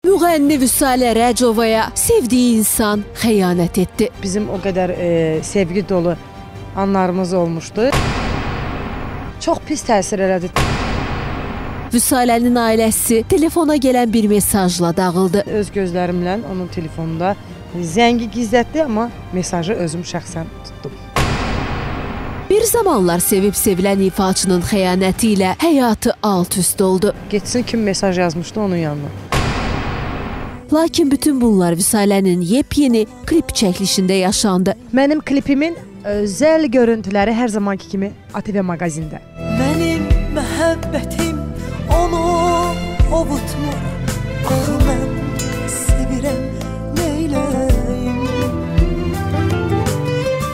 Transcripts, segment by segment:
Müğənni Vüsalə Rəcovaya sevdiyi insan xəyanət etdi. Bizim o qədər sevgi dolu anlarımız olmuşdu. Çox pis təsir elədi. Vüsalənin ailəsi telefona gələn bir mesajla dağıldı. Öz gözlərimlə onun telefonunda zəngi gizlətdi, amma mesajı özüm şəxsən tutdum. Bir zamanlar sevib sevilən ifaçının xəyanəti ilə həyatı alt-üst oldu. Getsin kim mesaj yazmışdı onun yanına. Lakin bütün bunlar Vüsalənin yepyeni klip çəkilişində yaşandı. Mənim klipimin özəl görüntüləri hər zamanki kimi ATV mağazində. Mənim məhəbbətim onu ovutmur. Axı mən sevirəm, neyləyim?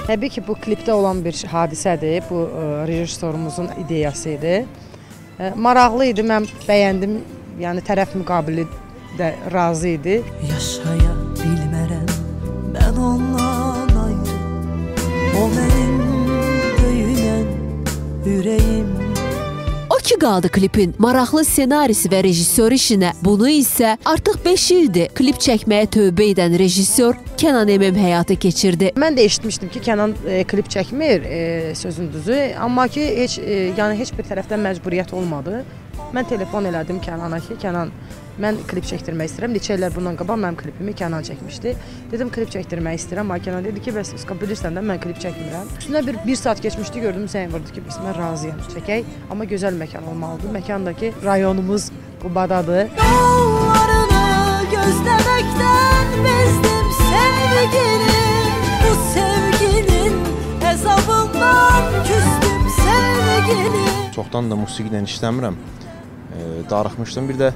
Təbii ki, bu klipdə olan bir hadisədir. Bu rejissorumuzun ideyası idi. Maraqlı idi, mən bəyəndim. Yəni tərəf müqabili də razı idi. Yaşaya bilmərəm mən ondan ayrı. O mənim döyünən ürəyim. O ki qaldı klipin maraqlı ssenarisi və rejissor işinə. Bunu isə artıq 5 ildir klip çəkməyə tövbə edən rejissor Kənan Əmim həyata keçirdi. Mən də eşitmişdim ki, Kənan klip çəkmir, sözün düzü. Amma ki, heç bir tərəfdən məcburiyyət olmadı. Mən telefon elədim Kənana ki, Kənan, mən klip çəkdirmək istəyirəm. Neçə illər bundan qabaq mənim klipimi Kənan çəkmişdi. Dedim, klip çəkdirmək istəyirəm. Amma Kənan dedi ki, bəs bilirsən də mən klip çəkmirəm. Üstünə bir saat keçmişdi, gördüm sən vurdu ki, biz mən razıyam, çəkək. Amma gözəl məkan olmalıdır. Məkandakı rayonumuz Qubadadır. Yollarını gözləməkdən bezdim sevgilim. Bu sevginin əzabından küstüm sevgilim. Çoxdan da musiqi ilə işləmirəm. Darıxmışdım. Bir də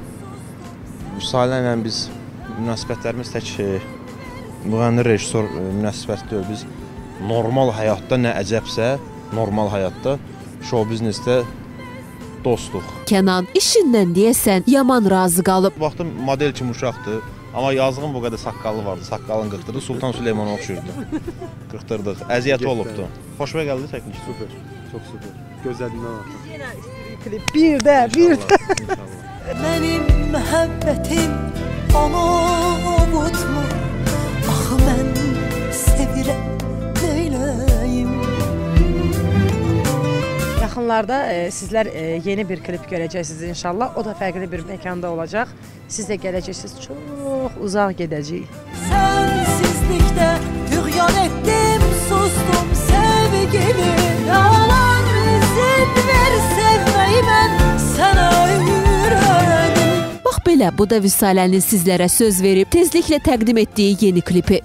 Vüsalə ilə biz münasibətlərimiz tək müğənni rejissor münasibəti deyil. Biz normal həyatda nə əcəbsə, normal həyatda show biznesdə dostuq. Kənan işindən deyəsən yaman razı qalıb. Baxdım model kimi uşaqdır. Amma yazığım bu qədər saqqalı vardı. Saqqalını qırxdırdı. Sultan Süleymana oxşuyurdu. Qırxdırdıq. Əziyyəti olubdu. Xoşuma gəldi çəkiliş. Super. Çox super. Gözəlindən artıq. Yenə istəyirik klip. Bir də. Mənim məhəbbətim onu ovutmur. Axı mən sevirəm, neyləyim? Yaxınlarda sizlər yeni bir klip görəcəksiniz inşallah. O da fərqli bir məkanda olacaq. Siz də gələcəksiniz, çox uzaq gedəcəyik. Sənsizlikdə tüğyan etdim, sustum sevgilim. Yalan izin ver sevməyi mən sənə öyrədim. Bax belə, bu da Vüsalənin sizlərə söz verib tezliklə təqdim etdiyi yeni klipi.